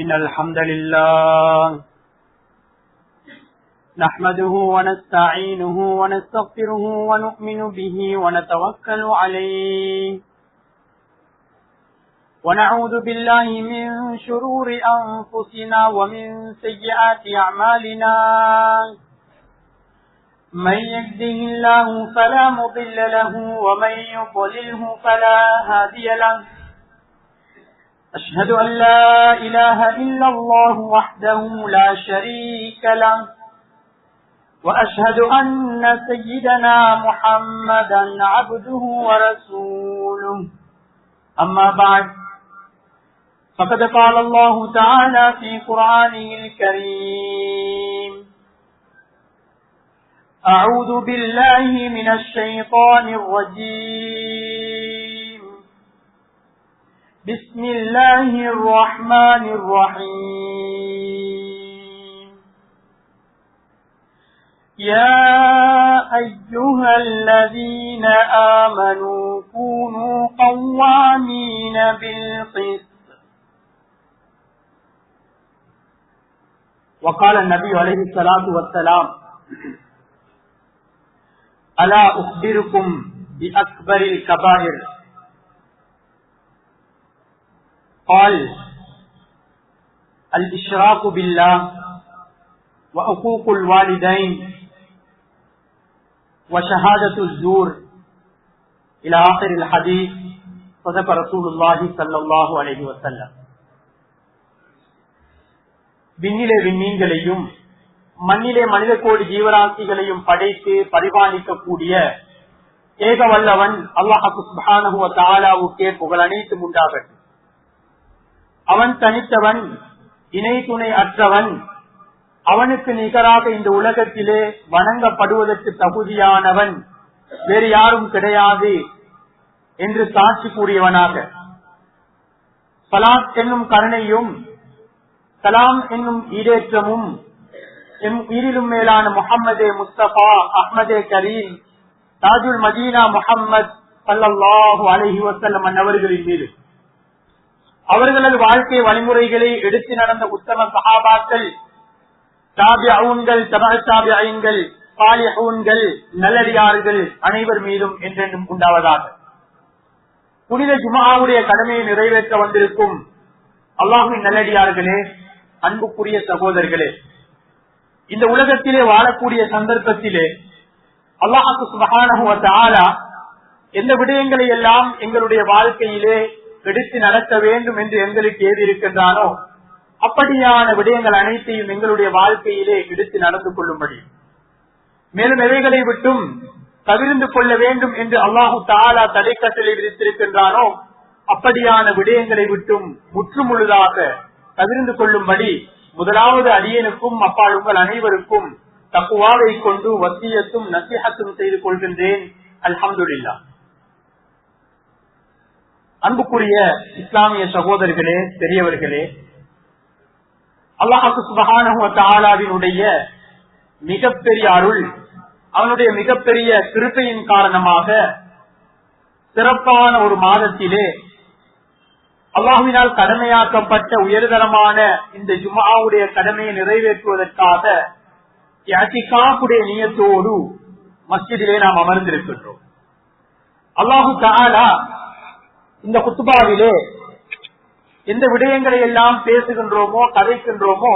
إن الحمد لله نحمده ونستعينه ونستغفره ونؤمن به ونتوكل عليه ونعوذ بالله من شرور أنفسنا ومن سيئات أعمالنا من يهده الله فلا مضل له ومن يضلله فلا هادي له أشهد أن لا إله إلا الله وحده لا شريك له وأشهد أن سيدنا محمدا عبده ورسوله أما بعد فقد قال الله تعالى في قرآنه الكريم أعوذ بالله من الشيطان الرجيم بسم الله الرحمن الرحيم يا أيها الذين آمنوا كونوا قوامين بالقسط وقال النبي عليه الصلاة والسلام ألا أخبركم بأكبر الكبائر قال الإشراك بالله وعقوق الوالدين وشهادة الزور إلى آخر الحديث صدق رسول الله صلى الله عليه وسلم. விண்ணிலே விண்மீன்களையும் மண்ணிலே மனித கோடி ஜீவராசிகளையும் படைத்து பரிபாலிக்கக்கூடிய ஏக வல்லவன் அல்லாஹ் சுப்ஹானஹு வ தஆலாவுக்கே புகழ் அனைத்தும் உண்டாகட்டும். அவன் தனித்தவன், இணை துணை அற்றவன், அவனுக்கு நிகராக இந்த உலகத்திலே வணங்கப்படுவதற்கு தகுதியானவன் வேறு யாரும் கிடையாது என்று சாட்சி கூறியவனாக சலாத் என்னும் கருணையும் சலாம் என்னும் ஈடேற்றமும் எம் உயிரிலும் மேலான முஹம்மதே முஸ்தபா அஹ்மதே கரீம் தாஜுல் மதீனா முஹம்மது ஸல்லல்லாஹு அலைஹி வஸல்லம் அன்னவர்களின் மீது, அவர்களது வாழ்க்கை வழிமுறைகளை எடுத்து நடந்த உத்தம சஹாபாக்கள், தாபிஊன்கள், தபஅ தாபிஈன்கள், சாலிஹூன்கள், நல்லடியார்கள் அனைவர் மீதும் என்றென்றும் உண்டாவதாக. புனித ஜும்ஆவுடைய கடமையை நிறைவேற்ற வந்திருக்கும் அல்லாஹ்வின் நல்லடியார்களே, அன்புக்குரிய சகோதரர்களே, இந்த உலகத்திலே வாழக்கூடிய சந்தர்ப்பத்திலே அல்லாஹ் சுப்ஹானஹு வ தஆலா எந்த விடயங்களை எல்லாம் எங்களுடைய வாழ்க்கையிலே எடுத்து நடத்த வேண்டும் என்று எங்களுக்கு ஏவி இருக்கின்றானோ அப்படியான விடயங்கள் அனைத்தையும் எங்களுடைய வாழ்க்கையிலே எடுத்து நடந்து கொள்ளும்படி, மேலும் எவைகளை விட்டும் தவிர்த்து கொள்ள வேண்டும் என்று அல்லாஹு தஆலா தடை கட்டளை விதித்திருக்கின்றானோ அப்படியான விடயங்களை விட்டும் முற்றுமுழுதாக தவிர்த்து கொள்ளும்படி முதலாவது அடியனுக்கும் அப்பால் உங்கள் அனைவருக்கும் தக்வாவை கொண்டு வசியத்தும் நசிஹத்தும் செய்து கொள்கின்றேன். அல்ஹம்துலில்லாஹ். அன்புக்குரிய இஸ்லாமிய சகோதரர்களே, பெரியவர்களே, அல்லாஹ் சுப்ஹானஹு வ தஆலாவினுடைய மிகப்பெரிய அருள், அவனுடைய மிகப்பெரிய கிருபையின் காரணமாக சிறப்பான ஒரு மாதத்திலே அல்லாஹ்வினால் கடமையாக்கப்பட்ட உயர்தரமான இந்த ஜும்ஆவுடைய கடமையை நிறைவேற்றுவதற்காக இஅ்திகாஃபுடைய நியத்தோடு மஸ்ஜிதிலே நாம் அமர்ந்திருக்கின்றோம். அல்லாஹு தஆலா இந்த குத்பாவிலே எந்த விடயங்களை எல்லாம் பேசுகின்றோமோ கதைக்கின்றோமோ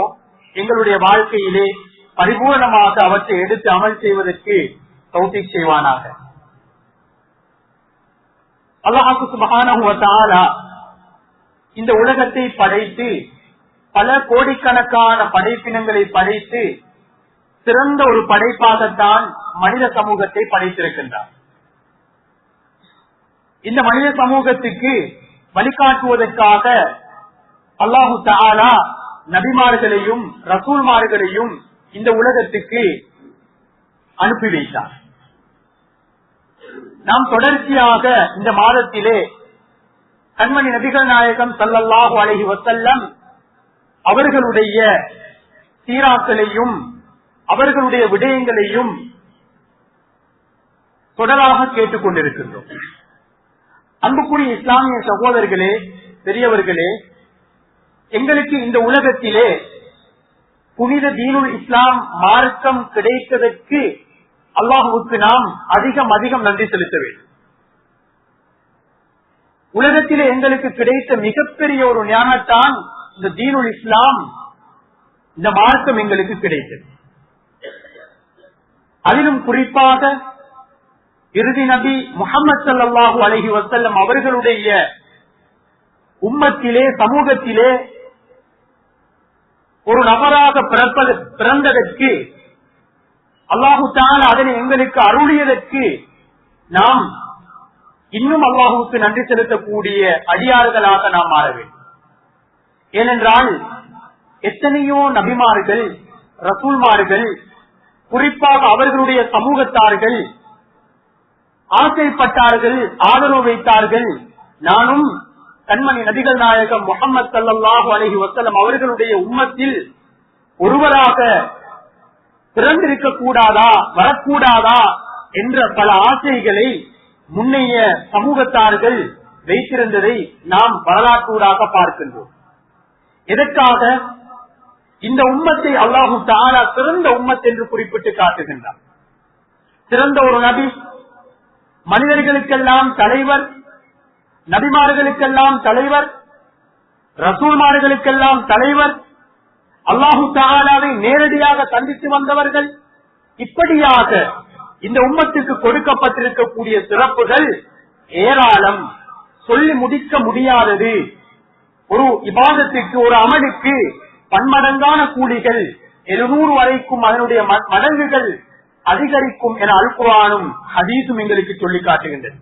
எங்களுடைய வாழ்க்கையிலே பரிபூர்ணமாக அவற்றை எடுத்து அமல் செய்வதற்கு தௌஃபீக் செய்வானாக. அல்லாஹ் சுப்ஹானஹு வ தஆலா இந்த உலகத்தை படைத்து பல கோடிக்கணக்கான படைப்பினங்களை படைத்து சிறந்த ஒரு படைப்பாகத்தான் மனித சமூகத்தை படைத்திருக்கின்றார். இந்த மனித சமூகத்துக்கு வழிகாட்டுவதற்காக அல்லாஹு தஆலா நபிமார்களையும் ரசூல்மார்களையும் இந்த உலகத்துக்கு அனுப்பி வைத்தார். நாம் தொடர்ச்சியாக இந்த மாதத்திலே கண்மணி நபிகள் நாயகம் ஸல்லல்லாஹு அலைஹி வஸல்லம் அவர்களுடைய சீராக்களையும் அவர்களுடைய விடயங்களையும் தொடராக கேட்டுக் கொண்டிருக்கின்றோம். அன்புக்குரிய இஸ்லாமிய சகோதரர்களே, பெரியவர்களே, எங்களுக்கு இந்த உலகத்திலே புனித தீனுல் இஸ்லாம் மார்க்கம் கிடைத்ததற்கு அல்லாஹுவுக்கு நாம் அதிகம் அதிகம் நன்றி செலுத்த வேண்டும். உலகத்திலே எங்களுக்கு கிடைத்த மிகப்பெரிய ஒரு ஞானத்தான் இந்த தீனுல் இஸ்லாம், இந்த மார்க்கம் எங்களுக்கு கிடைத்தது. அதிலும் குறிப்பாக இறுதி நபி முஹம்மது ஸல்லல்லாஹு அலைஹி வஸல்லம் அவர்களுடைய உம்மத்திலே, சமூகத்திலே ஒரு நபராக பிறந்ததற்கு அல்லாஹு தஆலா அதனை எங்களுக்கு அருளியதற்கு நாம் இன்னும் அல்லாஹுவுக்கு நன்றி செலுத்தக்கூடிய அடியார்களாக நாம் மாற வேண்டும். ஏனென்றால் எத்தனையோ நபிமார்கள், ரசூல்மார்கள், குறிப்பாக அவர்களுடைய சமூகத்தார்கள் ஆசைப்பட்டார்கள், ஆதரவு வைத்தார்கள், நானும் கண்மணி நபிகள் நாயகம் முஹம்மது ஸல்லல்லாஹு அலைஹி வஸல்லம் அவர்களுடைய உம்மத்தில் ஒருவராக பிறந்திருக்க கூடாதா, வரக்கூடாதா என்ற பல ஆசைகளை முன்னைய சமூகத்தார்கள் வைத்திருந்ததை நாம் வரலாற்றூடாக பார்க்கின்றோம். எதற்காக? இந்த உம்மத்தை அல்லாஹு தஆலா சிறந்த உம்மத் என்று குறிப்பிட்டு காட்டுகின்றார். சிறந்த ஒரு நபி, மனிதர்களுக்கெல்லாம் தலைவர், நபிமார்களுக்கெல்லாம் தலைவர், ரசூல்மார்களுக்கெல்லாம் தலைவர், அல்லாஹு தஆலாவை நேரடியாக சந்தித்து வந்தவர்கள். இப்படியாக இந்த உம்மத்துக்கு கொடுக்கப்பட்டிருக்கக்கூடிய சிறப்புகள் ஏராளம், சொல்லி முடிக்க முடியாதது. ஒரு இபாதத்துக்கு, ஒரு அமலுக்கு பன்மடங்கான கூலிகள் 700 வரைக்கும் அதனுடைய மடங்குகள் அதிகரிக்கும் என அல் குர்ஆனும் ஹதீஸும் எங்களுக்கு சொல்லி காட்டுகின்றது.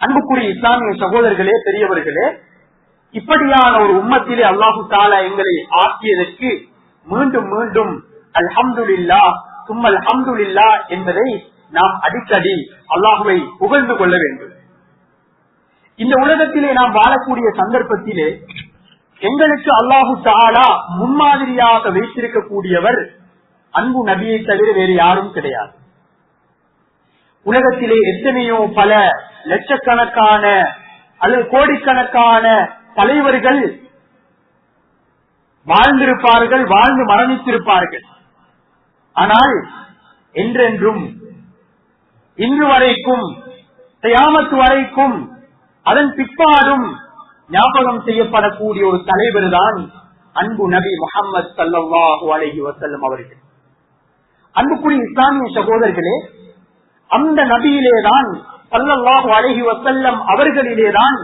அன்புக்குரிய இஸ்லாமிய சகோதரர்களே, பெரியவர்களே, இப்படியான ஒரு உம்மத்திலே அல்லாஹு தஆலா எங்களை ஆக்கியதற்கு மீண்டும் மீண்டும் அல்ஹம்துலில்லாஹ் சும்ம அல்ஹம்துலில்லாஹ் என்பதை நாம் அடிக்கடி அல்லாஹுவை புகழ்ந்து கொள்ள வேண்டும். இந்த உலகத்திலே நாம் வாழக்கூடிய சந்தர்ப்பத்திலே எங்களுக்கு அல்லாஹு தஆலா முன்மாதிரியாக வைத்திருக்கக்கூடியவர் அன்பு நபியை தவிர வேறு யாரும் கிடையாது. உலகத்திலே எத்தனையோ பல லட்சக்கணக்கான அல்லது கோடிக்கணக்கான தலைவர்கள் வாழ்ந்திருப்பார்கள், வாழ்ந்து மரணித்திருப்பார்கள். ஆனால் என்றென்றும் இன்று வரைக்கும், கியாமத் வரைக்கும், அதன் பிற்பாடும் ஞாபகம் செய்யப்படக்கூடிய ஒரு தலைவர் தான் அன்பு நபி முஹம்மது ஸல்லல்லாஹு அலைஹி வஸல்லம் அவர்கள். அன்புக்குரிய இஸ்லாமிய சகோதரர்களே, அந்த நபியிலேதான் ஸல்லல்லாஹு அலைஹி வஸல்லம் அவர்களிலேதான்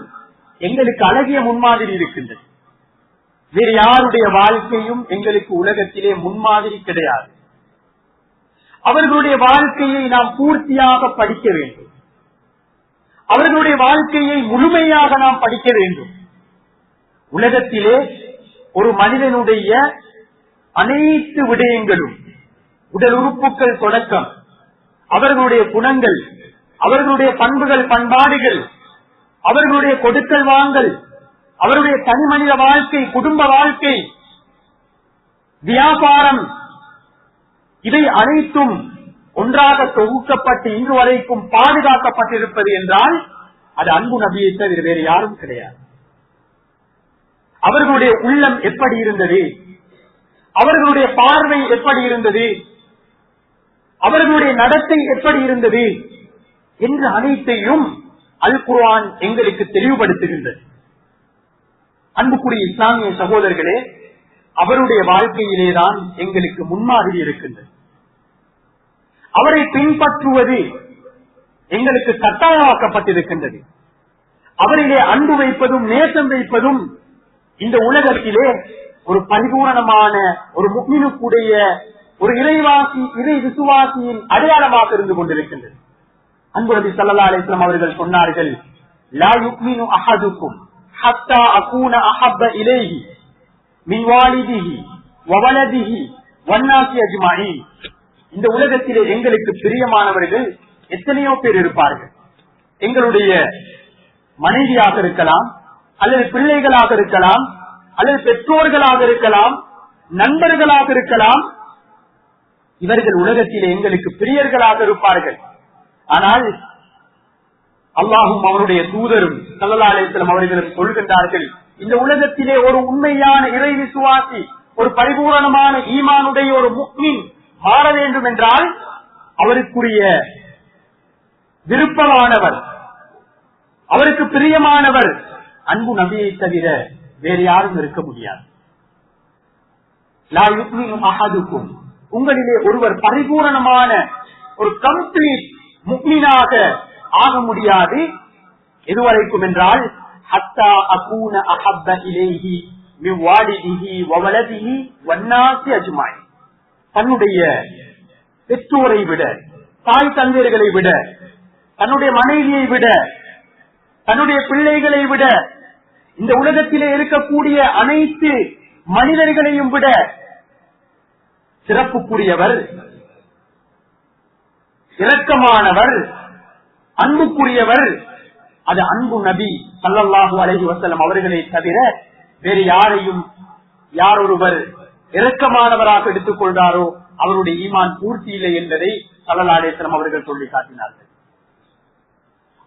எங்களுக்கு அழகிய முன்மாதிரி இருக்கின்றது. வேறு யாருடைய வாழ்க்கையும் எங்களுக்கு உலகத்திலே முன்மாதிரி கிடையாது. அவர்களுடைய வாழ்க்கையை நாம் பூர்த்தியாக படிக்க வேண்டும். அவர்களுடைய வாழ்க்கையை முழுமையாக நாம் படிக்க வேண்டும். உலகத்திலே ஒரு மனிதனுடைய அனைத்து விடயங்களும், உடல் உறுப்புகள் தொடக்கம், அவர்களுடைய குணங்கள், அவர்களுடைய பண்புகள், பண்பாடுகள், அவர்களுடைய கொடுக்கல் வாங்கல், அவருடைய தனி மனித வாழ்க்கை, குடும்ப வாழ்க்கை, வியாபாரம், இவை அனைத்தும் ஒன்றாக தொகுக்கப்பட்டு இன்று வரைக்கும் பாதுகாக்கப்பட்டிருப்பது என்றால் அது அன்பு நபியை தவிர வேறு யாரும் கிடையாது. அவர்களுடைய உள்ளம் எப்படி இருந்தது, அவர்களுடைய பார்வை எப்படி இருந்தது, அவர்களுடைய நடத்தை எப்படி இருந்தது என்று அனைத்தையும் அல் குர்ஆன் எங்களுக்கு தெளிவுபடுத்துகின்றது. அன்புக்குரிய இஸ்லாமிய சகோதரர்களே, அவருடைய வாழ்க்கையிலேதான் எங்களுக்கு முன்மாதிரி இருக்கின்றது. அவரை பின்பற்றுவது எங்களுக்கு கட்டாயமாக்கப்பட்டிருக்கின்றது. அவரிலே அன்பு வைப்பதும் நேசம் வைப்பதும் இந்த உலகத்திலே ஒரு பரிபூரணமான ஒரு முஃமினுக்குடைய ஒரு இறை விசுவாசியின் அடையாளமாக இருந்து கொண்டிருக்கின்றது. அன்பு நபி ஸல்லல்லாஹு அலைஹி வஸல்லம் அவர்கள் சொன்னார்கள், லா யுக்மினு அஹதுக்கும் ஹத்தா அகூன அஹப்ப இலைஹி மின் வாலிதிஹி வ வலதிஹி வன்னாஸி அஜ்மஈன். இந்த உலகத்திலே எங்களுக்கு பிரியமானவர்கள் எத்தனையோ பேர் இருப்பார்கள். எங்களுடைய மனைவியாக இருக்கலாம், அல்லது பிள்ளைகளாக இருக்கலாம், அல்லது பெற்றோர்களாக இருக்கலாம், நண்பர்களாக இருக்கலாம். இவர்கள் உலகத்திலே எங்களுக்கு பிரியர்களாக இருப்பார்கள். ஆனால் அல்லாஹும் அவருடைய தூதரும் ஸல்லல்லாஹு அலைஹி வஸல்லம் அவர்களும் சொல்கின்றார்கள், இந்த உலகத்திலே ஒரு உண்மையான இறை விசுவாசி, ஒரு பரிபூரணமான ஈமானுடைய ஒரு முஃமின் மாற வேண்டும் என்றால் அவருக்குரிய விருப்பமானவர், அவருக்கு பிரியமானவர் அன்பு நபியை தவிர வேறு யாரும் இருக்க முடியாது. லா யுக்மினு அஹதுக்கும், உங்களிலே ஒருவர் பரிபூரணமான ஒரு கம்ப்ளீட் முஃமினாக ஆக முடியாது. எதுவரைக்கும் என்றால் ஹத்தா அகூன அஹப்ப இலைஹி மின் வாலிதிஹி வ வலதிஹி வன்னாஸி அஜ்மாயின், தன்னுடைய பெற்றோரை விட, தாய் தந்தையர்களை விட, தன்னுடைய மனைவியை விட, தன்னுடைய பிள்ளைகளை விட, இந்த உலகத்திலே இருக்கக்கூடிய அனைத்து மனிதர்களையும் விட சிறப்புக்குரியவர், இரக்கமானவர், அன்புக்குரியவர் அது அன்பு நபி ஸல்லல்லாஹு அலைஹி வஸல்லம் அவர்களை தவிர வேறு யாரையும் யாரொருவர் இரக்கமானவராக எடுத்துக் கொள்றாரோ அவருடைய ஈமான் பூர்த்தி இல்லை என்பதை ஸல்லல்லாஹு அலைஹி வஸல்லம் அவர்கள் சொல்லி காட்டினார்கள்.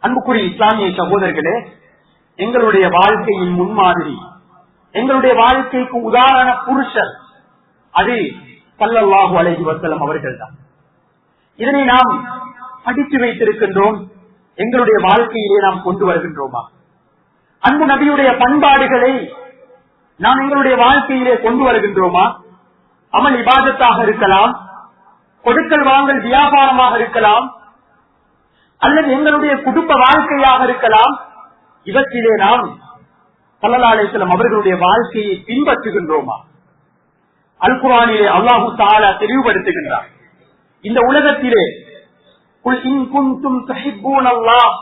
அன்புக்குரிய இஸ்லாமிய சகோதரர்களே, எங்களுடைய வாழ்க்கையின் முன்மாதிரி, எங்களுடைய வாழ்க்கைக்கு உதாரண புருஷர் அது ஸல்லல்லாஹு அலைஹி வஸல்லம் அவர்கள் தான். இதனை நாம் படித்து வைத்திருக்கின்றோம், எங்களுடைய வாழ்க்கையிலே நாம் கொண்டு வருகின்றோமா? அன்பு நபியுடைய பண்பாடுகளை நாம் எங்களுடைய வாழ்க்கையிலே கொண்டு வருகின்றோமா? அமல் இபாதத்தாக இருக்கலாம், கொடுக்கல் வாங்கல் வியாபாரமாக இருக்கலாம், அல்லது எங்களுடைய குடும்ப வாழ்க்கையாக இருக்கலாம். இவற்றிலே நாம் ஸல்லல்லாஹு அலைஹி வஸல்லம் அவர்களுடைய வாழ்க்கையை பின்பற்றுகின்றோமா? அல்-குர்ஆனிலே அல்லாஹு தஆலா தெளிவுபடுத்துகின்றார், இந்த உலகத்திலே குல் இன் குன்தும் துஹிப்பூனல்லாஹ்,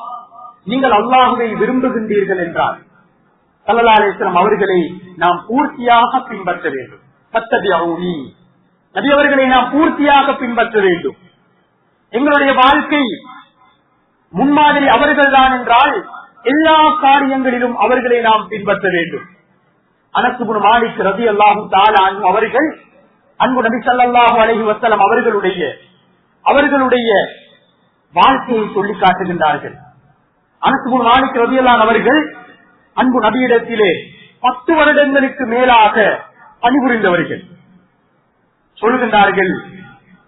நீங்கள் அல்லாஹ்வை விரும்புகின்றீர்கள் என்றால் ஸல்லல்லாஹு அலைஹி வஸல்லம் அவர்களை நாம் பூர்த்தியாக பின்பற்ற வேண்டும். ஃபத்தபிஊனி, நபி அவர்களை நாம் பூர்த்தியாக பின்பற்ற வேண்டும். எங்களுடைய வாழ்க்கை முன்மாதிரி அவர்கள்தான் என்றால் எல்லா காரியங்களிலும் அவர்களை நாம் பின்பற்ற வேண்டும். அனஸ் இப்னு மாலிக் ரலியல்லாஹு தஆலா அன்ஹு அவர்கள் அன்பு நபி ஸல்லல்லாஹு அலைஹி வஸல்லம் அவர்களுடைய வாழ்க்கையை சொல்லி காட்டுகின்றார்கள். அனஸ் இப்னு மாலிக் ரலியல்லாஹு அவர்கள் அன்பு நபியிடத்திலே 10 வருடங்களுக்கு மேலாக பணிபுரிந்தவர்கள். சொல்கின்றார்கள்,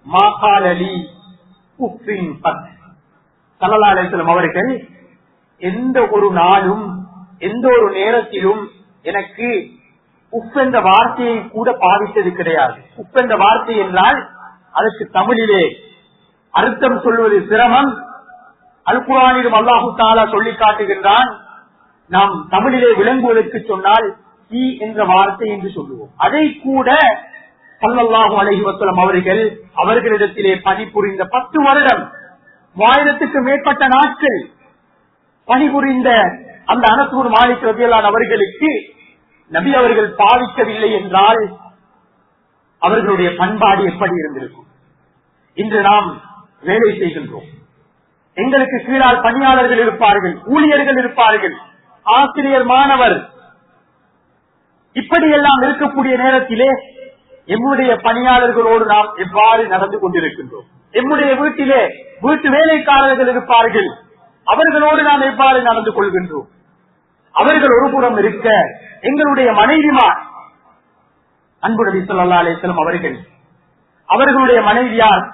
மா கால லீ உஃபின் ஃபத், ஸல்லல்லாஹு அலைஹி வஸல்லம் அவர்கள் எந்த ஒரு நாளும் எந்த ஒரு நேரத்திலும் எனக்கு உப் என்ற வார்த்தையை கூட பாவித்தது கிடையாது. உப் என்ற வார்த்தை என்றால் அதற்கு தமிழிலே அர்த்தம் சொல்வது சிரமம். அல்-குர்ஆனிலும் அல்லாஹு தஆலா சொல்லி காட்டுகின்றான், நாம் தமிழிலே விளங்குவதற்கு சொன்னால் ஈ என்ற வார்த்தை என்று சொல்லுவோம். அதை கூட ஸல்லல்லாஹு அலைஹி வஸல்லம் அவர்களிடத்திலே பணிபுரிந்த 10 வருடம் 1000க்கு மேற்பட்ட நாட்கள் பணிபுரிந்த அந்த அனஸ் இப்னு மாலிக் ரலியல்லாஹு அவர்களுக்கு நபி அவர்கள் பாவிக்கவில்லை என்றால் அவர்களுடைய பண்பாடு எப்படி இருந்திருக்கும்? இன்று நாம் வேலை செய்கின்றோம், எங்களுக்கு கீழால் பணியாளர்கள் இருப்பார்கள், ஊழியர்கள் இருப்பார்கள், ஆசிரியர், மாணவர், இப்படியெல்லாம் இருக்கக்கூடிய நேரத்திலே எம்முடைய பணியாளர்களோடு நாம் எவ்வாறு நடந்து கொண்டிருக்கின்றோம்? எம்முடைய வீட்டிலே வீட்டு வேலைக்காரர்கள் இருப்பார்கள், அவர்களோடு நாம் எவ்வாறு நடந்து கொள்கின்றோம்? அவர்கள் ஒரு புறம் இருக்க, எங்களுடைய மனைவிமார், அன்பு நபி ஸல்லல்லாஹு அலைஹி வஸல்லம் அவர்களுடைய மனைவியார்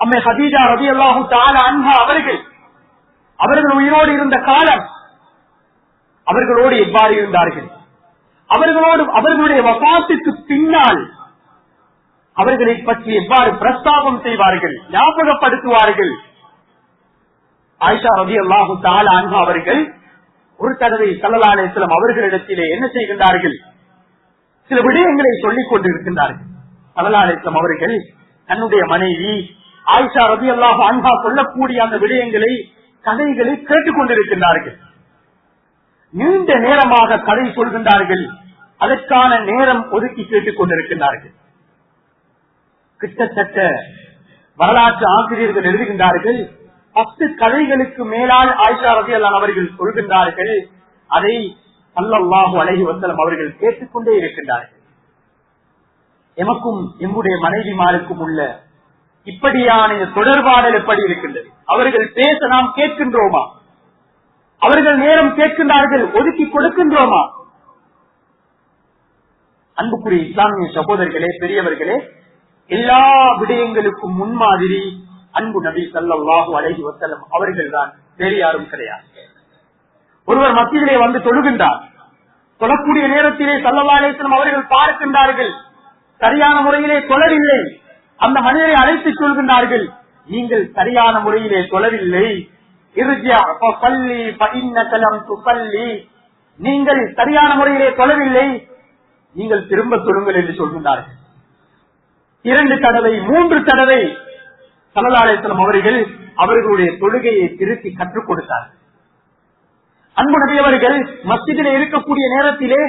அம்மை ஹதீஜா ரலியல்லாஹு தஆலா அன்ஹா அவர்கள் உயிரோடு இருந்த காலம் அவர்களோடு எவ்வாறு இருந்தார்கள்? அவர்களுடைய வஃபாத்துக்கு பின்னால் அவர்களை பற்றி எவ்வாறு பிரஸ்தாபம் செய்வார்கள், ஞாபகப்படுத்துவார்கள்? ஆயிஷா ரலியல்லாஹு தஆலா அன்ஹா அவர்கள் ஒரு தடவை ஸல்லல்லாஹு அலைஹி வஸல்லம் அவர்களிடத்திலே என்ன செய்கின்றார்கள்? சில விடயங்களை சொல்லிக் கொண்டிருக்கின்றார்கள். ஸல்லல்லாஹு அலைஹி வஸல்லம் அவர்கள் தன்னுடைய மனைவி ஆயிஷா ரலியல்லாஹு அன்ஹா சொல்லக்கூடிய அந்த விடயங்களை, கதைகளை கேட்டுக் கொண்டிருக்கின்றார்கள். நீண்ட நேரமாக கதை சொல்கின்றார்கள், அதற்கான நேரம் ஒதுக்கி கேட்டுக் கொண்டிருக்கின்றார்கள். கிட்டத்தட்ட வரலாற்று ஆசிரியர்கள் எழுதுகின்றார்கள், 10 கதைகளுக்கு மேலால் ஆயிஷா ரலியல்லாஹு அவர்கள் சொல்கின்றார்கள். அதை ஸல்லல்லாஹு அலைஹி வஸல்லம் அவர்கள் கேட்டுக்கொண்டே இருக்கின்றார்கள். எமக்கும் எம்முடைய மனைவிமாருக்கும் உள்ள இப்படியான தொடர்பாடல் எப்படி இருக்கின்றது? அவர்கள் பேச நாம் கேட்கின்றோமா? அவர்கள் நேரம் கேட்கின்றார்கள், ஒதுக்கி கொடுக்கின்றோமா? அன்புக்குரிய இஸ்லாமிய சகோதரர்களே, பெரியவர்களே, எல்லா விடயங்களுக்கும் முன்மாதிரி அன்பு நபி ஸல்லல்லாஹு அலைஹி வஸல்லம் அவர்கள் தான், வேறு யாரும் கிடையாது. ஒருவர் மத்தியிலே வந்து தொழுகின்றார். தொழக்கூடிய நேரத்திலே ஸல்லல்லாஹு அலைஹி வஸல்லம் அவர்கள் பார்க்கின்றார்கள், சரியான முறையிலே தொழவில்லை. அந்த மனிதரை அழைத்துச் சொல்கின்றார்கள், நீங்கள் சரியான முறையிலே தொழவில்லை, நீங்கள் சரியான முறையிலே தொழவில்லை, நீங்கள் திரும்ப தொழுங்கள் என்று சொல்கின்றார்கள். 2 தடவை 3 தடவை ஸல்லல்லாஹு அலைஹி வஸல்லம் அவர்கள் அவர்களுடைய தொழுகையை திருத்தி கற்றுக் கொடுத்தார்கள். அன்பு நபி அவர்கள் மஸ்ஜிதிலே இருக்கக்கூடிய நேரத்திலே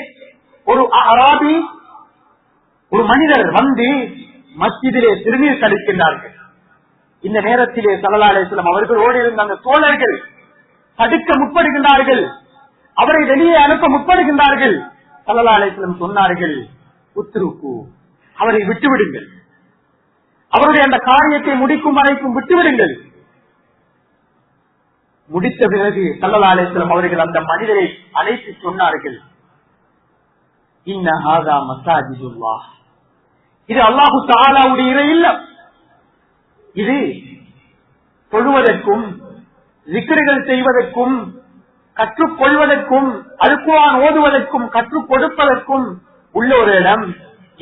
ஒரு அராபி, ஒரு மனிதர் வந்து மஸ்ஜிதிலே சிறுநீர் கழிக்கின்றார்கள். இந்த நேரத்திலே ஸல்லல்லாஹு அலைஹி வஸல்லம் அவர்களோடு இருந்த அந்த தோழர்கள் தடுக்க முற்படுகின்றார்கள், அவரை வெளியே அனுப்ப முற்படுகின்றார்கள். ஸல்லல்லாஹு அலைஹி வஸல்லம் சொன்னார்கள், உத்ருக்கு, அவரை விட்டுவிடுங்கள், அவருடைய அந்த காரியத்தை முடிக்கும் வரைக்கும் விட்டுவிடுங்கள். முடித்த பிறகு ஸல்லல்லாஹு அலைஹி வஸல்லம் அவர்கள் அந்த மனிதரை அழைத்து சொன்னார்கள், இன்ன ஹாதா மஸாஜிதுல்லாஹ், இது அல்லாஹு தஆலாவுடைய இறை இல்லம். இது தொழுவதற்கும் zikர்கள் செய்வதற்கும் கற்றுக்கொள்வதற்கும் அல்குர்ஆன் ஓதுவதற்கும் கற்றுக் கொடுப்பதற்கும் உள்ள ஒரு இடம்.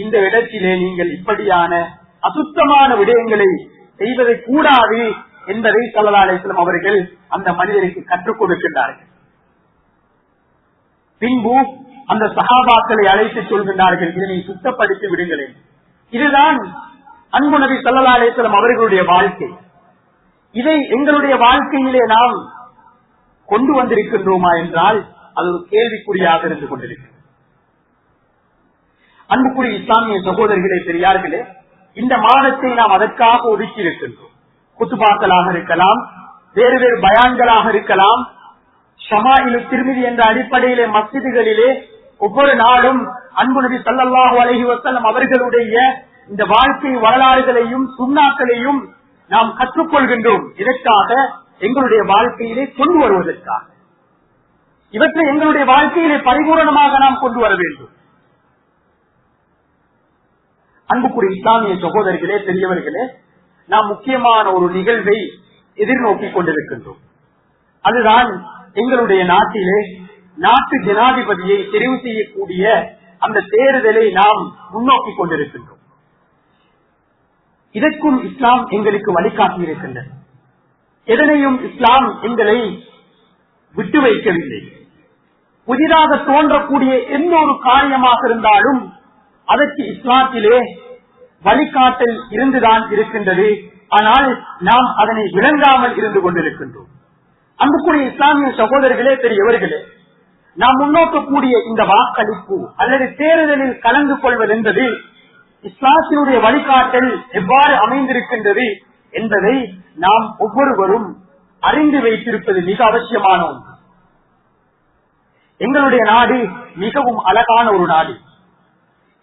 இந்த இடத்திலே நீங்கள் இப்படியான அசுத்தமான விடயங்களை செய்வதை கூடாது என்பதை ஸல்லல்லாஹு அலைஹி வஸல்லம் அவர்கள் அந்த மனிதருக்கு கற்றுக் கொடுக்கின்றார்கள். பின்பு அந்த சஹாபாக்களை அழைத்து சொல்கின்றார்கள், இதனை சுத்தப்படுத்தி விடுங்களேன். இதுதான் அன்பு நபி ஸல்லல்லாஹு அலைஹி வஸல்லம் அவர்களுடைய வாழ்க்கை. இதை எங்களுடைய வாழ்க்கையிலே நாம் கொண்டு வந்திருக்கின்றோமா என்றால் அது ஒரு கேள்விக்குறியாக இருந்து கொண்டிருக்கிறது. அன்புக்குரிய இஸ்லாமிய சகோதரர்களே, பெரியார்களே, இந்த மாதத்தை நாம் அதற்காக ஒதுக்கி இருக்கின்றோம். குத்துபாக்களாக இருக்கலாம், வேறு வேறு பயான்களாக இருக்கலாம், ஷமாயிலு திர்மிதி என்ற அடிப்படையிலே மஸ்ஜிதுகளிலே ஒவ்வொரு நாளும் அன்பு நபி ஸல்லல்லாஹு அலைஹி வஸல்லம் அவர்களுடைய இந்த வாழ்க்கை வரலாறுகளையும் சுன்னாக்களையும் நாம் கற்றுக்கொள்கின்றோம். இதற்காக எங்களுடைய வாழ்க்கையிலே கொண்டு வருவதற்காக இவற்றை எங்களுடைய வாழ்க்கையிலே பரிபூரணமாக நாம் கொண்டு வர வேண்டும். அன்புக்குரிய இஸ்லாமிய சகோதரர்களே, பெரியவர்களே, நாம் முக்கியமான ஒரு நிகழ்வை எதிர்நோக்கி கொண்டிருக்கின்றோம். அதுதான் எங்களுடைய நாட்டிலே நாட்டு ஜனாதிபதியை தெரிவு செய்யக்கூடிய அந்த தேர்தலை நாம் முன்னோக்கி கொண்டிருக்கின்றோம். இதற்கும் இஸ்லாம் எங்களுக்கு வழிகாட்டி இருக்கின்றது. எதனையும் இஸ்லாம் எங்களை விட்டு வைக்கவில்லை. புதிதாக தோன்றக்கூடிய எந்த ஒரு காரியமாக இருந்தாலும் அதற்கு இஸ்லாத்திலே வழிகாட்டல் இருந்துதான் இருக்கின்றது. ஆனால் நாம் அதனை விளங்காமல் இருந்து கொண்டிருக்கின்றோம். அன்புக்குரிய இஸ்லாமிய சகோதரர்களே, பெரியவர்களே, நாம் முன்னோக்கக்கூடிய இந்த வாக்களிப்பு அல்லது தேர்தலில் கலந்து கொள்வது என்பது இஸ்லாத்தினுடைய வழிகாட்டல் எவ்வாறு அமைந்திருக்கின்றது என்பதை நாம் ஒவ்வொருவரும் அறிந்து வைத்திருப்பது மிக அவசியமான ஒன்று. எங்களுடைய நாடு மிகவும் அழகான ஒரு நாடு.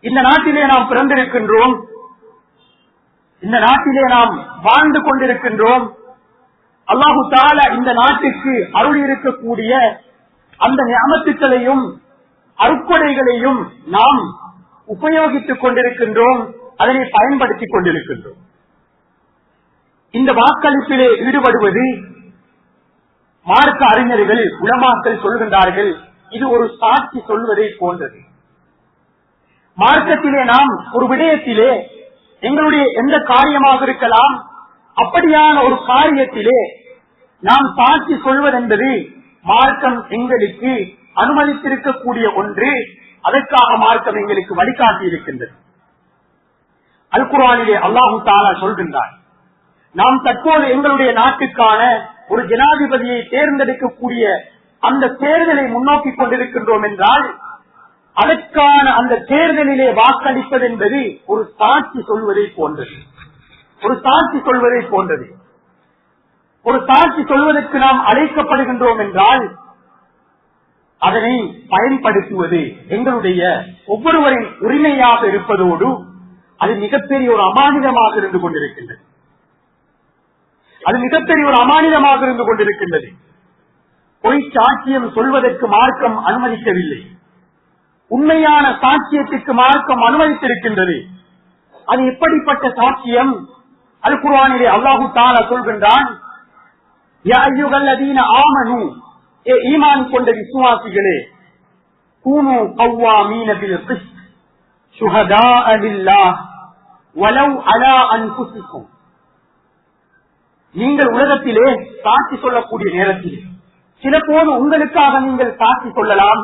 இந்த நாட்டிலே நாம் பிறந்திருக்கின்றோம், இந்த நாட்டிலே நாம் வாழ்ந்து கொண்டிருக்கின்றோம். அல்லாஹு தஆலா இந்த நாட்டுக்கு அருள் இருக்கக்கூடிய அந்த நிஅமத்துக்களையும் அருட்கொடைகளையும் நாம் உபயோகித்துக் கொண்டிருக்கின்றோம், அதனை பயன்படுத்திக் கொண்டிருக்கின்றோம். இந்த வாக்களிப்பிலே ஈடுபடுவது மார்க்க அறிஞர்கள் உலமாக்கள் சொல்கின்றார்கள், இது ஒரு சாட்சி சொல்வதை போன்றது. மார்க்கத்திலே நாம் ஒரு விடயத்திலே எங்களுடைய எந்த காரியமாக இருக்கலாம், அப்படியான ஒரு காரியத்திலே நாம் சாட்சி சொல்வதென்பது மார்க்கம் எங்களுக்கு அனுமதித்திருக்கக்கூடிய ஒன்று. அதற்காக மார்க்கம் எங்களுக்கு வழிகாட்டி இருக்கின்றது. அல் குர்ஆனிலே அல்லாஹு தஆலா சொல்கின்றார், நாம் தற்போது எங்களுடைய நாட்டுக்கான ஒரு ஜனாதிபதியை தேர்ந்தெடுக்கக்கூடிய அந்த தேர்தலை முன்னோக்கி கொண்டிருக்கின்றோம் என்றால் அதற்கான அந்த தேர்தலிலே வாக்களிப்பது என்பது ஒரு சாட்சி சொல்வதை போன்றது. ஒரு சாட்சி சொல்வதை போன்றது. ஒரு சாட்சி சொல்வதற்கு நாம் அழைக்கப்படுகின்றோம் என்றால் அதனை பயன்படுத்துவது எங்களுடைய ஒவ்வொருவரின் உரிமையாக இருப்பதோடு அது மிகப்பெரிய ஒரு அமானிதமாக இருந்து கொண்டிருக்கின்றது. அது மிகப்பெரிய ஒரு அமானிதமாக இருந்து கொண்டிருக்கின்றது. பொய் சாட்சியம் சொல்வதற்கு மார்க்கம் அனுமதிக்கவில்லை. உண்மையான சாட்சியத்துக்கு மார்க்கம் அனுமதித்திருக்கின்றது. அது எப்படிப்பட்ட சாட்சியம்? அல் குர்ஆனிலே அல்லாஹு தஆலா சொல்கின்றான், யா அய்யுஹல்லதீன ஆமனூ, ஏ ஈமான் கொண்ட விசுவாசிகளே, கூனு கவ்வாமீன பில் கிஸ்த் ஷுஹதாஅ லில்லாஹ் வலவ் அலா அன்ஃபுஸிகும். நீங்கள் உலகத்திலே சாட்சி சொல்லக்கூடிய நேரத்தில் சில போது உங்களுக்காக நீங்கள் சாட்சி சொல்லலாம்,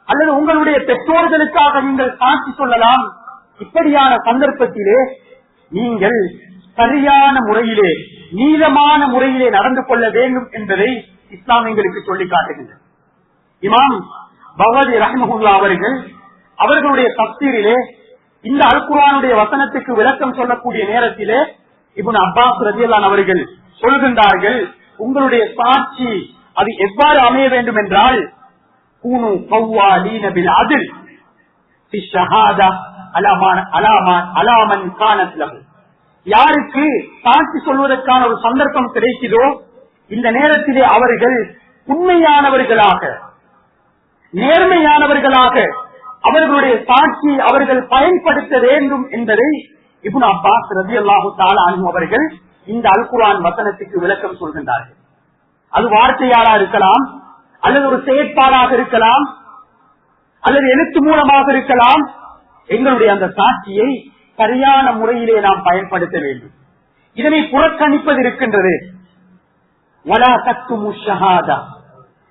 அல்லது உங்களுடைய பெற்றோர்களுக்காக நீங்கள் சாட்சி சொல்லலாம். இப்படியான சந்தர்ப்பத்திலே நீங்கள் சரியான முறையிலே, நீளமான முறையிலே நடந்து கொள்ள வேண்டும் என்பதை இஸ்லாம் எங்களுக்கு சொல்லி காட்டுகின்றது. இமாம் பகவதி ரஹ்மஹுல்லாஹ் அவர்களுடைய தஃசீரிலே இந்த அல் குர்ஆனுடைய வசனத்துக்கு விளக்கம் சொல்லக்கூடிய நேரத்திலே இப்னு அப்பாஸ் ரலியல்லாஹு அவர்கள் சொல்கின்றார்கள், உங்களுடைய சாட்சி அது எவ்வாறு அமைய வேண்டும் என்றால், கூனு கவ்வாலீன பில் அத்ல் ஃபி ஷஹாதா அலா மன் கானத் லஹு. யாருக்கு சாட்சி சொல்வதற்கான ஒரு சந்தர்ப்பம் கிடைக்குதோ இந்த நேரத்திலே அவர்கள் உண்மையானவர்களாக, நேர்மையானவர்களாக அவர்களுடைய சாட்சியை அவர்கள் பயன்படுத்த வேண்டும் என்பதை இப்னு அப்பாஸ் ரலியல்லாஹு தஆலா அன்ஹு அவர்கள் இந்த அல் குர்ஆன் வசனத்துக்கு விளக்கம் சொல்கின்றார்கள். அது வார்த்தையாளா இருக்கலாம், அல்லது ஒரு செயற்பாடாக இருக்கலாம், அல்லது எழுத்து மூலமாக இருக்கலாம். எங்களுடைய அந்த சாட்சியை சரியான முறையிலே நாம் பயன்படுத்த வேண்டும். இதனை புறக்கணிப்பது இருக்கின்றது. வலா தக்துமு ஷஹாதா,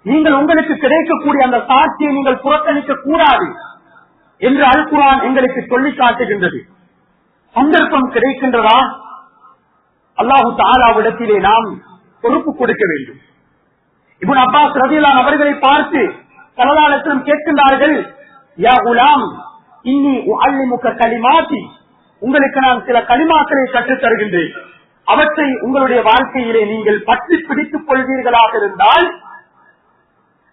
நீங்கள் உங்களுக்கு கிடைக்கக்கூடிய அந்த சாட்சியை நீங்கள் புறக்கணிக்க கூடாது என்று அல் குர்ஆன் எங்களுக்கு சொல்லி காட்டுகின்றது. சந்தர்ப்பம் கிடைக்கின்றதா, அல்லாஹு தஆலாவிடத்திலே நாம் பொறுப்பு கொடுக்க வேண்டும். இப்னு அப்பாஸ் ரலியல்லாஹு அவர்களை பார்த்து ஸல்லல்லாஹு அலைஹி வஸல்லம் கேட்கின்றார்கள், யா குலாம் இன்னி உஅல்லிமுக கலிமாத்தி, உங்களுக்கு நான் சில கலிமாக்களை கற்றுத் தருகின்றேன். அவற்றை உங்களுடைய வாழ்க்கையிலே நீங்கள் பற்றி பிடித்துக் கொள்வீர்களாக இருந்தால்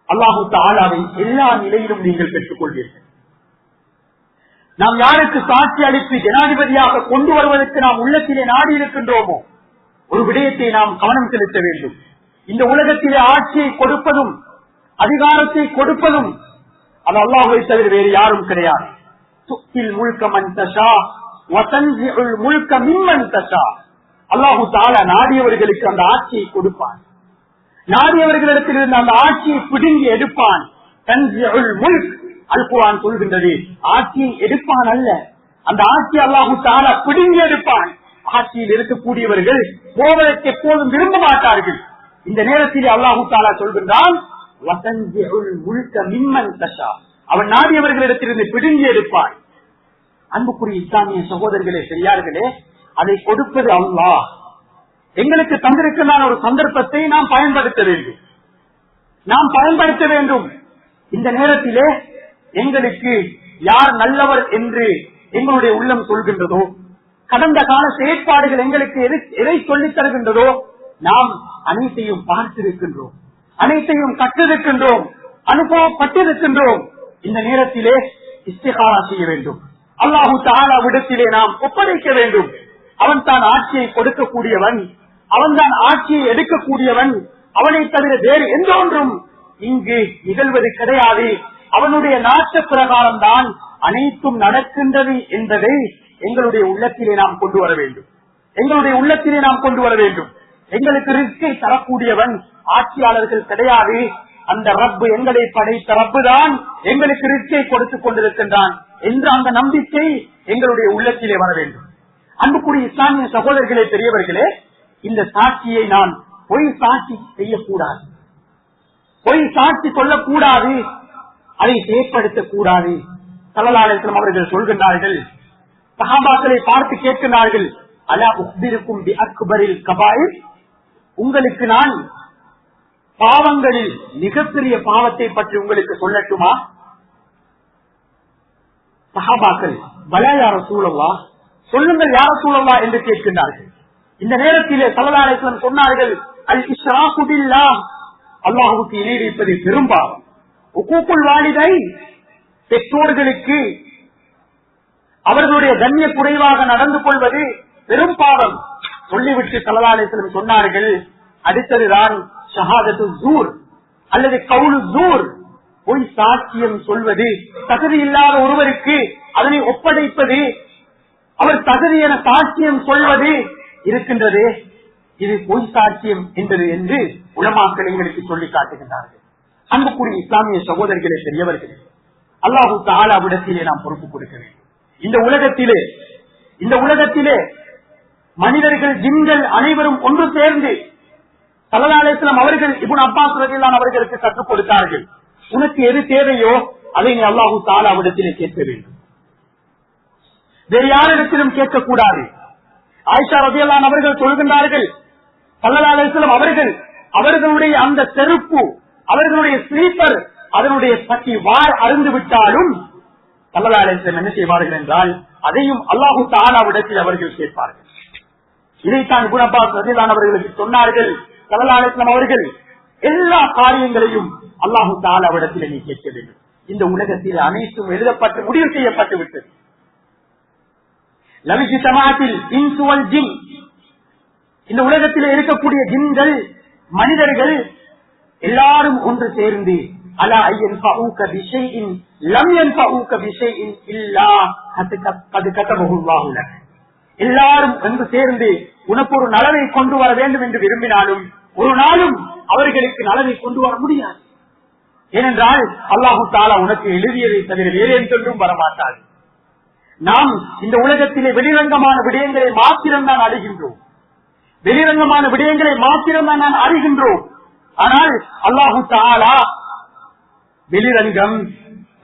அல்லாஹு தஆலாவை எல்லா நிலையிலும் நீங்கள் பெற்றுக் கொள்வீர்கள். நாம் யாருக்கு சாட்சி அளித்து ஜனாதிபதியாக கொண்டு வருவதற்கு நாம் உள்ளத்திலே நாடி இருக்கின்றோமோ ஒரு விடயத்தை நாம் கவனம் செலுத்த வேண்டும். இந்த உலகத்திலே ஆட்சியை கொடுப்பதும் அதிகாரத்தை கொடுப்பதும் அது அல்லாஹ்வை தவிர வேறு யாரும் கிடையாது. துக்கில் முல்க மன் தஷா வதன்சிஉல் முல்க மிம்மன் தஷா. அல்லாஹு தஆலா நாடியவர்களுக்கு அந்த ஆட்சியை கொடுப்பான், நாடியவர்களிடத்தில் இருந்து அந்த ஆட்சியை பிடுங்கி எடுப்பான். தன்சிஉல் முல்க், அல் குர்ஆன் சொல்கின்றது, ஆட்சியை எடுப்பான் அல்ல, அந்த ஆட்சி அல்லாஹு தஆலா பிடுங்கி எடுப்பான். ஆட்சியில் இருக்கக்கூடியவர்கள் போவதற்கு எப்போதும் விரும்ப மாட்டார்கள். இந்த நேரத்தில் அல்லாஹு தஆலா சொல்கின்றான், வதன்சிஉல் முல்க மிம்மன் தஷா, அவன் நாடியவர்களிடத்திலிருந்து பிடுங்கி எடுப்பான். அன்புக்குரிய இஸ்லாமிய சகோதரர்களே, பெரியார்களே, அதை கொடுப்பது அல்லாஹ். எங்களுக்கு தந்திருக்கின்ற ஒரு சந்தர்ப்பத்தை நாம் பயன்படுத்த வேண்டும், நாம் பயன்படுத்த வேண்டும். இந்த நேரத்திலே எங்களுக்கு யார் நல்லவர் என்று எங்களுடைய உள்ளம் சொல்கின்றதோ, கடந்த கால செயற்பாடுகள் எங்களுக்கு எதை சொல்லித் தருகின்றதோ நாம் அனைத்தையும் பார்த்திருக்கின்றோம், அனைத்தையும் கற்றிருக்கின்றோம், அனுபவப்பட்டிருக்கின்றோம். இந்த நேரத்திலே இஸ்திகாரா செய்ய வேண்டும், அல்லாஹு தஆலாவிடத்திலே நாம் ஒப்படைக்க வேண்டும். அவன் தான் ஆட்சியை கொடுக்கக்கூடியவன், அவன் தான் ஆட்சியை எடுக்கக்கூடியவன். அவனை தவிர வேறு எந்த ஒன்றும் இங்கு நிகழ்வது கிடையாது. அவனுடைய நாட்ட பிரகாரம் தான் அனைத்தும் நடக்கின்றது என்பதை எங்களுடைய உள்ளத்திலே நாம் கொண்டு வர வேண்டும், எங்களுடைய உள்ளத்திலே நாம் கொண்டு வர வேண்டும். எங்களுக்கு ரிஸ்கை தரக்கூடியவன் ஆட்சியாளர்கள் கிடையாது. அந்த ரப்பு, எங்களை படைத்த ரப்பு தான் எங்களுக்கு ரிஸ்கை கொடுத்துக் கொண்டிருக்கின்றான் என்ற அந்த நம்பிக்கை எங்களுடைய உள்ளத்திலே வர வேண்டும். அன்புக்குரிய இஸ்லாமிய சகோதரர்களே, பெரியவர்களே, இந்த சாட்சியை நான் பொய் சாட்சி செய்யக்கூடாது, பொய் சாட்சி சொல்லக்கூடாது, அதை செயற்படுத்தக் கூடாது. ஸல்லல்லாஹு அலைஹி வஸல்லம் அவர்கள் சொல்கின்றார்கள், சஹாபாக்களை பார்த்து கேட்கிறார்கள், அலா உக்பிருக்கும் பி அக்பரில் கபாயிர், உங்களுக்கு நான் பாவங்களில் மிகப்பெரிய பாவத்தை பற்றி உங்களுக்கு சொல்லட்டுமா? சஹாபாக்கள், பலா யா ரசூலல்லாஹ், சொல்லுங்கள் யா ரசூலல்லாஹ் என்று கேட்கின்றார்கள். இந்த நேரத்திலே ஸல்லல்லாஹு அலைஹி வஸல்லம் சொன்னார்கள், அல் இஷ்ராகு பில்லாஹ், அல்லாஹ்வுக்கு இணை வைப்பது பெரும் பாவம். உக்கூக்குல் வாலிதை, பெற்றோர்களுக்கு அவர்களுடைய கண்ணிய குறைவாக நடந்து கொள்வது பெரும் பாவம் சொல்லிவிட்டு ஸல்லல்லாஹு அலைஹி வஸல்லம் சொன்னார்கள், அடுத்ததுதான் ஷஹாதத்து ஸூர் அல்லது கவுலு ஸூர், பொய் சாட்சியம் சொல்வது, தகுதி இல்லாத ஒருவருக்கு அதனை ஒப்படைப்பது, அவர் தகுதி என சாட்சியம் சொல்வது இருக்கின்றது, இது பொய் சாட்சியம் என்பது என்று உலமாக்கள் எங்களுக்கு சொல்லி காட்டுகின்றார்கள். அன்புக்குரிய இஸ்லாமிய சகோதரர்களே, பெரியவர்களே, அல்லாஹு தஆலாவிடத்திலே நாம் பொறுப்பு கொடுக்க வேண்டும். இந்த உலகத்திலே மனிதர்கள், ஜின்கள் அனைவரும் ஒன்று சேர்ந்து ஸல்லல்லாஹு அலைஹி வஸல்லம் அவர்கள் இப்னு அப்பாஸ் ரலியல்லாஹு அவர்களுக்கு கற்றுக் கொடுத்தார்கள். உனக்கு எது தேவையோ அதை நீ அல்லாஹு தஆலாவிடத்திலே கேட்க வேண்டும், வேறு யாரிடத்திலும் கேட்கக்கூடாது. ஆயிஷா ரலியல்லாஹு அவர்கள் சொல்கின்றார்கள், ஸல்லல்லாஹு அலைஹி வஸல்லம் அவர்களுடைய அந்த செருப்பு, அவர்களுடைய ஸ்லீப்பர், அதனுடைய பற்றி வார் அருந்து விட்டாலும் ஸல்லல்லாஹு அலைஹி வஸல்லம் என்ன செய்வார்கள் என்றால் அதையும் அல்லாஹு தஆலாவிடத்தில் அவர்கள் கேட்பார்கள். இதைத்தான் இப்னு அப்பாஸ் ரலியல்லாஹு அவர்களுக்கு சொன்னார்கள். ஸல்லல்லாஹு அலைஹி வஸல்லம் அவர்கள் எல்லா காரியங்களையும் அல்லாஹு தஆலாவிடத்தில் நீ கேட்க வேண்டும். இந்த உலகத்தில் அனைத்தும் எழுதப்பட்டு முடிவு செய்யப்பட்டு விட்டது. லவிஜி ஜமாஅத்தில் இன்சு வல் ஜின், இந்த உலகத்தில் இருக்கக்கூடிய ஜின்கள், மனிதர்கள் எல்லாரும் ஒன்று சேர்ந்து அலா யன்ஃபஊக பிஷைஇன் லம் யன்ஃபஊக பிஷைஇன் இல்லா கத் கதபஹு அல்லாஹு லக். எல்லாரும் ஒன்று சேர்ந்து உனக்கு ஒரு நலவை கொண்டு வர வேண்டும் என்று விரும்பினாலும் ஒரு நாளும் அவர்களுக்கு நலவை கொண்டு வர முடியாது. ஏனென்றால் அல்லாஹு தஆலா உனக்கு எழுதியதை தவிர வேறு என்றும் வரமாட்டாது. நாம் இந்த உலகத்திலே வெளிரங்கமான விடயங்களை மாத்திரம்தான் அறிகின்றோம், வெளிரங்கமான விடயங்களை மாத்திரம்தான் நான் அறிகின்றோம். ஆனால் அல்லாஹு தஆலா வெளிரங்கம்,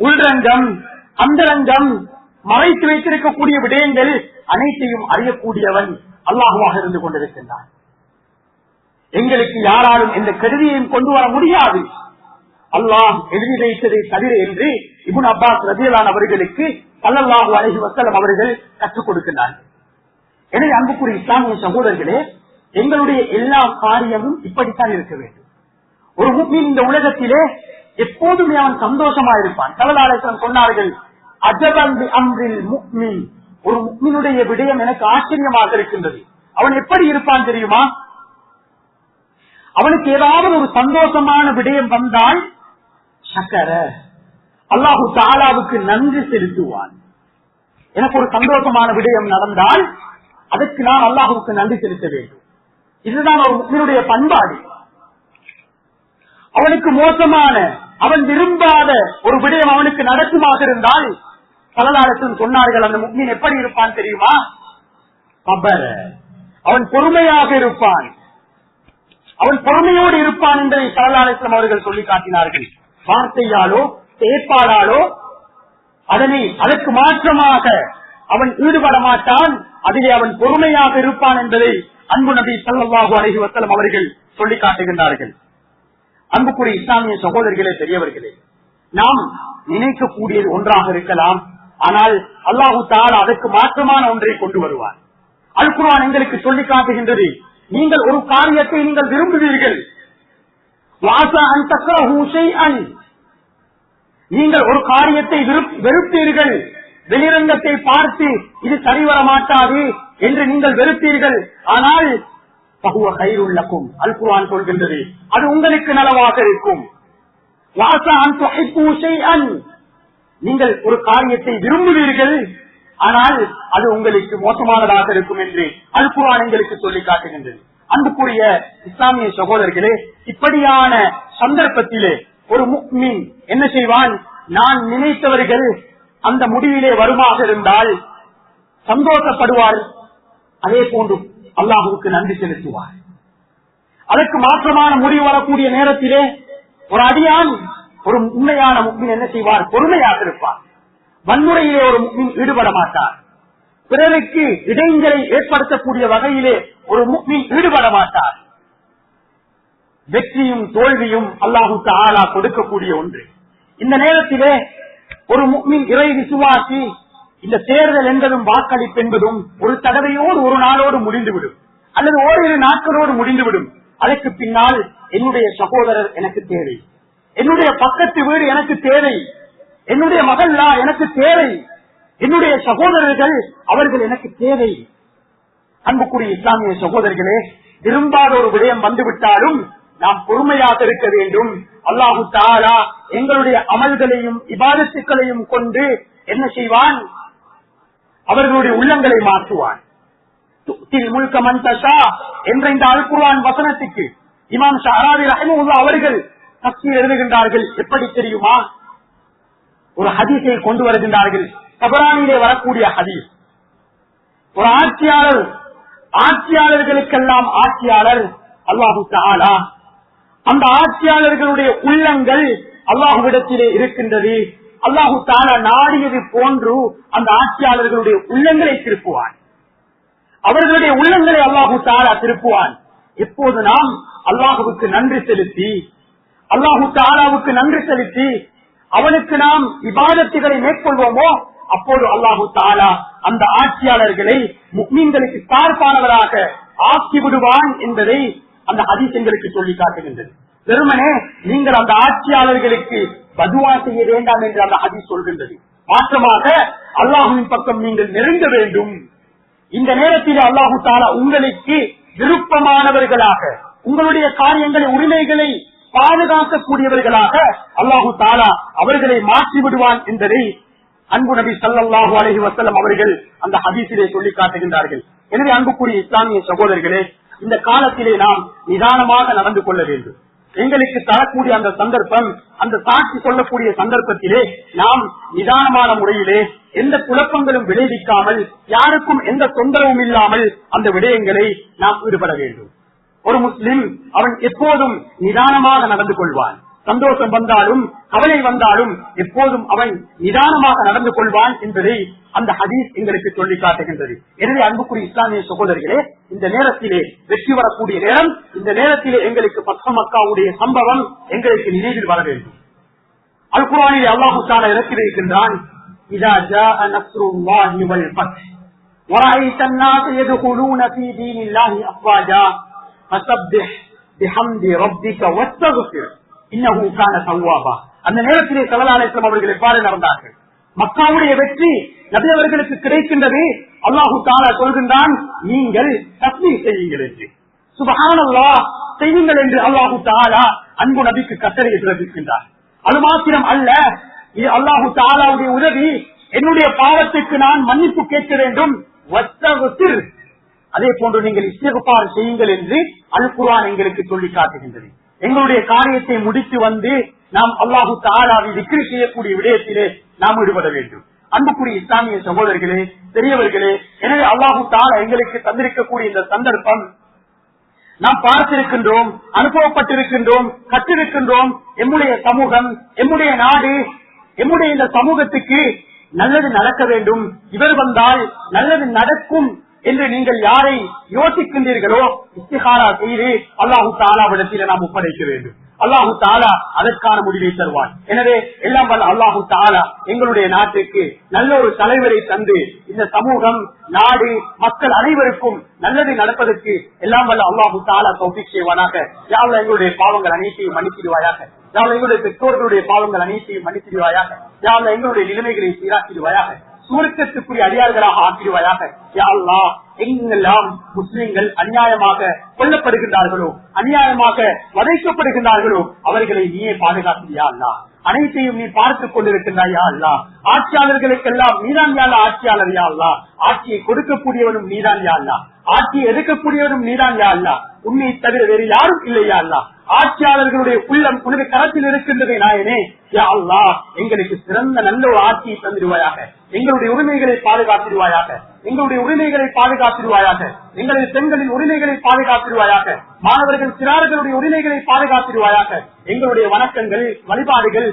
உள்ரங்கம், அந்தரங்கம், மறைத்து வைத்திருக்கக்கூடிய விடயங்கள் அனைத்தையும் அறியக்கூடியவன் அல்லாஹுவாக இருந்து கொண்டிருக்கின்றான். எங்களுக்கு யாராலும் எந்த கருவியையும் கொண்டு வர முடியாது, அல்லாஹ் எழுதி வைத்ததை தவிர என்று இப்னு அப்பாஸ் ரலியல்லாஹு அவர்களுக்கு ஸல்லல்லாஹு அலைஹி வஸல்லம் அவர்கள் கற்றுக் கொடுக்கிறார்கள். எனவே அன்புக்குரிய இஸ்லாமிய சகோதரர்களே, எங்களுடைய எல்லா காரியமும் இப்படித்தான் இருக்க வேண்டும். ஒரு முஃமின் இந்த உலகத்திலே எப்போதுமே அவன் சந்தோஷமா இருப்பான். ஸல்லல்லாஹு அலைஹி வஸல்லம் சொன்னார்கள், அஜபன் பி அம்ரில் முஃமின், ஒரு முஃமினுடைய விடயம் எனக்கு ஆச்சரியமாக இருக்கின்றது. அவன் எப்படி இருப்பான் தெரியுமா? அவனுக்கு ஏதாவது ஒரு சந்தோஷமான விடயம் வந்தால் ஷக்கர, அல்லாஹு தஆலாவுக்கு நன்றி செலுத்துவான். எனக்கு ஒரு சந்தோஷமான விடயம் நடந்தால் அதற்கு நான் அல்லாஹுக்கு நன்றி செலுத்த வேண்டும். இதுதான் ஒரு முஃமினுடைய பண்பாடு. அவனுக்கு மோசமான, அவன் விரும்பாத ஒரு விடயம் அவனுக்கு நடக்குமாக இருந்தால் ஸல்லல்லாஹு அலைஹி வஸல்லம் சொன்னார்கள், அந்த முஃமின் எப்படி இருப்பான் தெரியுமா? சபர, அவன் பொறுமையாக இருப்பான், அவன் பொறுமையோடு இருப்பான் என்பதை ஸல்லல்லாஹு அலைஹி வஸல்லம் அவர்கள் சொல்லி காட்டினார்கள். வார்த்தையாலோ செயற்பாடாலோ அதற்கு மாற்றமாக அவன் ஈடுபட மாட்டான், அதிலே அவன் பொறுமையாக இருப்பான் என்பதை அன்பு நபி ஸல்லல்லாஹு அலைஹி வஸல்லம் அவர்கள் சொல்லி காட்டுகின்றார்கள். அன்புக்குரிய இஸ்லாமிய சகோதரர்களே, பெரியவர்களே, நாம் நினைக்கக்கூடியது ஒன்றாக இருக்கலாம், ஆனால் அல்லாஹு தஆலா அதற்கு மாற்றமான ஒன்றை கொண்டு வருவார். அல் குர்ஆன் எங்களுக்கு சொல்லி காட்டுகின்றது, நீங்கள் ஒரு காரியத்தை நீங்கள் விரும்புவீர்கள், நீங்கள் ஒரு காரியத்தை வெறுப்பீர்கள், வெளிரங்கத்தை பார்த்து இது சரிவர மாட்டாது என்று நீங்கள் வெறுப்பீர்கள், ஆனால் அல் குர்ஆன் சொல்கின்றது அது உங்களுக்கு நலவாக இருக்கும். நீங்கள் ஒரு காரியத்தை விரும்புவீர்கள், ஆனால் அது உங்களுக்கு மோசமானதாக இருக்கும் என்று அல் குர்ஆன் எங்களுக்கு சொல்லி காட்டுகின்றது. அன்புக்குரிய இஸ்லாமிய சகோதரர்களே, இப்படியான சந்தர்ப்பத்திலே ஒரு முஃமின் என்ன செய்வான்? நான் நினைத்தவர்கள் அந்த முடிவிலே வருமாக இருந்தால் சந்தோஷப்படுவார், அதே போன்று அல்லாஹுவுக்கு நன்றி செலுத்துவார். அதற்கு மாற்றமான முடிவு வரக்கூடிய நேரத்திலே ஒரு அடியான், ஒரு உண்மையான முஃமின் என்ன செய்வார்? பொறுமையாக இருப்பார். வன்முறையிலே ஒரு முஃமின் ஈடுபட மாட்டார். பிறருக்கு இடைஞ்சலை ஏற்படுத்தக்கூடிய வகையிலே ஒரு முஃமின் ஈடுபட மாட்டார். வெற்றியும் தோல்வியும் அல்லாஹு தஆலா கொடுக்கக்கூடிய ஒன்று. இந்த நேரத்திலே ஒரு முஃமின் இறை விசுவாசி, இந்த தேர்தல் என்பதும் வாக்களிப்பு என்பதும் ஒரு தடவையோடு ஒரு நாளோடு முடிந்துவிடும், அல்லது ஓரிரு நாட்களோடு முடிந்துவிடும். அதற்கு பின்னால் என்னுடைய சகோதரர் எனக்கு தேவை, என்னுடைய பக்கத்து வீடு எனக்கு தேவை, என்னுடைய மகல்லா எனக்கு தேவை, என்னுடைய சகோதரர்கள் அவர்கள் எனக்கு தேவை. அன்புக்குரிய இஸ்லாமிய சகோதரர்களே, விரும்பாத ஒரு விடயம் வந்துவிட்டாலும் நாம் பொறுமையாக இருக்க வேண்டும். அல்லாஹு தஆலா எங்களுடைய அமல்களையும் இபாதத்துக்களையும் கொண்டு என்ன செய்வான்? அவர்களுடைய உள்ளங்களை மாற்றுவான். முல்க மன் தஷா என்ற இந்த அல் குர்ஆன் வசனத்துக்கு இமாம் ஷஅராவி ரஹிமஹுல்லாஹ் அவர்கள் தஃசீர் எழுதுகின்றார்கள். எப்படி தெரியுமா? ஒரு ஹதீஸை கொண்டு வருகின்றார்கள். தபரானிலே வரக்கூடிய ஹதீஸ். ஒரு ஆட்சியாளர்களுக்கெல்லாம் ஆட்சியாளர் அல்லாஹு தஆலா. அந்த ஆட்சியாளர்களுடைய உள்ளங்கள் அல்லாஹ்விடத்திலே இருக்கின்றது. அல்லாஹு தஆலா நாடியது போன்று அந்த ஆட்சியாளர்களுடைய உள்ளங்களை திருப்புவான். அவர்களுடைய உள்ளங்களை அல்லாஹு தஆலா திருப்புவான். எப்போது நாம் அல்லாஹுவுக்கு நன்றி செலுத்தி அவனுக்கு நாம் இபாதத்துகளை மேற்கொள்வோமோ அப்போது அல்லாஹு தஆலா அந்த ஆட்சியாளர்களை முஃமின்களுக்கு சார்பானவராக ஆக்கி விடுவான் என்பதை அந்த ஹதீஸ் எங்களுக்கு சொல்லி காட்டுகின்றது. வெறுமனே நீங்கள் அந்த ஆட்சியாளர்களுக்கு பதுவா செய்ய வேண்டாம் என்று அந்த ஹதீஸ் சொல்கின்றது. மாற்றமாக அல்லாஹுவின் பக்கம் நீங்கள் நெருங்க வேண்டும். இந்த நேரத்தில் அல்லாஹு தஆலா உங்களுக்கு விருப்பமானவர்களாக, உங்களுடைய காரியங்களை உரிமைகளை பாதுகாக்கக்கூடியவர்களாக அல்லாஹு தஆலா அவர்களை மாற்றி விடுவான் என்பதை அன்பு நபி ஸல்லல்லாஹு அலைஹி வஸல்லம் அவர்கள் அந்த ஹதீஸிலே சொல்லி காட்டுகின்றார்கள். எனவே அன்புக்குரிய இஸ்லாமிய சகோதரர்களே, இந்த காலத்திலே நாம் நிதானமாக நடந்து கொள்ள வேண்டும். எங்களுக்கு தரக்கூடிய அந்த சந்தர்ப்பம், அந்த சாட்சி சொல்லக்கூடிய சந்தர்ப்பத்திலே நாம் நிதானமான முறையிலே எந்த குழப்பங்களும் விளைவிக்காமல், யாருக்கும் எந்த தொந்தரவும் இல்லாமல் அந்த விடயங்களை நாம் ஈடுபட வேண்டும். ஒரு முஸ்லிம் அவன் எப்போதும் நிதானமாக நடந்து கொள்வான். சந்தோஷம் வந்தாலும் கவலை வந்தாலும் எப்போதும் அவன் நிதானமாக நடந்து கொள்வான் என்பதை அந்த ஹதீஸ் எங்களுக்கு சொல்லி காட்டுகின்றது. எனவே அன்புக்குரிய இஸ்லாமிய சகோதரர்களே, இந்த நேரத்திலே வெற்றி வரக்கூடிய நேரம், இந்த நேரத்திலே எங்களுக்கு ஃபத்ஹ் மக்காவுடைய சம்பவம் எங்களுக்கு நினைவில் வர வேண்டும். அல் குர்ஆனிலே அல்லாஹ் தஆலா இறக்கியிருக்கின்றான், இதா ஜாஅ நஸ்ருல்லாஹி வல் ஃபத்ஹ் வரஅய்த அன்-நாஸ யதுகுலூன ஃபீ தீனில்லாஹி அஃவாஜா ஃபஸப்பிஹ் பிஹம்தி ரப்பிக வஸ்தக்ஃபிர் இன்னஹு கான தவ்வாபா. அந்த நேரத்திலே ஸல்லல்லாஹு அலைஹி வஸல்லம் அவர்கள் எவ்வாறு நடந்தார்கள்? மக்காவுடைய வெற்றி நபி அவர்களுக்கு கிடைக்கின்றது. அல்லாஹு தஆலா சொல்கின்றான், நீங்கள் தஸ்பீஹ் செய்யுங்கள் என்று, சுப்ஹானல்லாஹ் செய்யுங்கள் என்று அல்லாஹு தஆலா அன்பு நபிக்கு கட்டளை பிறப்பிக்கின்றார். அது மாத்திரம் அல்ல, இது அல்லாஹு தஆலாவுடைய உதவி. என்னுடைய பாவத்துக்கு நான் மன்னிப்பு கேட்க வேண்டும், வஸ்தக்ஃபிர், அதே போன்று நீங்கள் இஸ்திக்ஃபார் செய்யுங்கள் என்று அல் குர்ஆன் எங்களுக்கு சொல்லி காட்டுகின்றது. எங்களுடைய காரியத்தை முடித்து வந்து நாம் அல்லாஹு தஆலாவை திக்ர் செய்யக்கூடிய விடயத்திலே நாம் ஈடுபட வேண்டும். அன்புக்குரிய இஸ்லாமிய சகோதரர்களே, பெரியவர்களே, எனவே அல்லாஹு தஆலா எங்களுக்கு தந்திருக்கக்கூடிய இந்த சந்தர்ப்பம் நாம் பார்த்திருக்கின்றோம், அனுபவப்பட்டிருக்கின்றோம், கற்றிருக்கின்றோம். எம்முடைய சமூகம், எம்முடைய நாடு, எம்முடைய இந்த சமூகத்துக்கு நல்லது நடக்க வேண்டும், இவர் வந்தால் நல்லது நடக்கும் என்று நீங்கள் யாரை யோசிக்கின்றீர்களோ இஸ்திகாரா செய்து அல்லாஹு தஆலாவிடத்தில் நாம் ஒப்படைக்க வேண்டும். அல்லாஹு தஆலா அதற்கான முடிவை தருவார். எனவே எல்லாம் வல்ல அல்லாஹு தஆலா எங்களுடைய நாட்டுக்கு நல்ல ஒரு தலைவரை தந்து இந்த சமூகம், நாடு, மக்கள் அனைவருக்கும் நல்லது நடப்பதற்கு எல்லாம் வல்ல அல்லாஹு தஆலா தௌஃபீக் செய்வானாக. யா அல்லாஹ் எங்களுடைய பாவங்கள் அனைத்தையும் மன்னித்திடுவாயாக. யா அல்லாஹ் எங்களுடைய பெற்றோர்களுடைய பாவங்கள் அனைத்தையும் மன்னித்திடுவாயாக. யா அல்லாஹ் எங்களுடைய நிலைமைகளை சீராக்கிடுவாயாக. சுவர்க்கத்துக்குரிய அடியார்களாக ஆக்கிடுவாயாக. யா அல்லாஹ் எங்கெல்லாம் முஸ்லிம்கள் அநியாயமாக கொல்லப்படுகின்றார்களோ, அநியாயமாக வதைக்கப்படுகின்றார்களோ அவர்களை நீயே பாதுகாத்தியா அல்லாஹ். அனைத்தையும் நீ பார்த்துக் கொண்டிருக்கின்றாய் யா அல்லாஹ். ஆட்சியாளர்களுக்கெல்லாம் நீதான் யா அல்லாஹ் ஆட்சியாளர் யா அல்லாஹ். ஆட்சியை கொடுக்கக்கூடியவனும் நீதான் யா அல்லாஹ். ஆட்சியை எடுக்கக்கூடியவனும் நீதான் யா அல்லாஹ். உன்னை தவிர வேறு யாரும் இல்லையா அல்லாஹ். ஆட்சியாளர்களுடைய உள்ளம் உனது கரத்தில் இருக்கின்றதை நாயனே யா அல்லாஹ் எங்களுக்கு சிறந்த நல்ல ஒரு ஆட்சியை தந்திடுவாயாக. எங்களுடைய உரிமைகளை பாதுகாத்திடுவாயாக. எங்களுடைய உரிமைகளை பாதுகாத்திடுவாயாக. எங்களது பெண்களின் உரிமைகளை பாதுகாத்திடுவாயாக. மாணவர்கள் சிறார்களுடைய உரிமைகளை பாதுகாத்திடுவாயாக. எங்களுடைய வணக்கங்கள், வழிபாடுகள்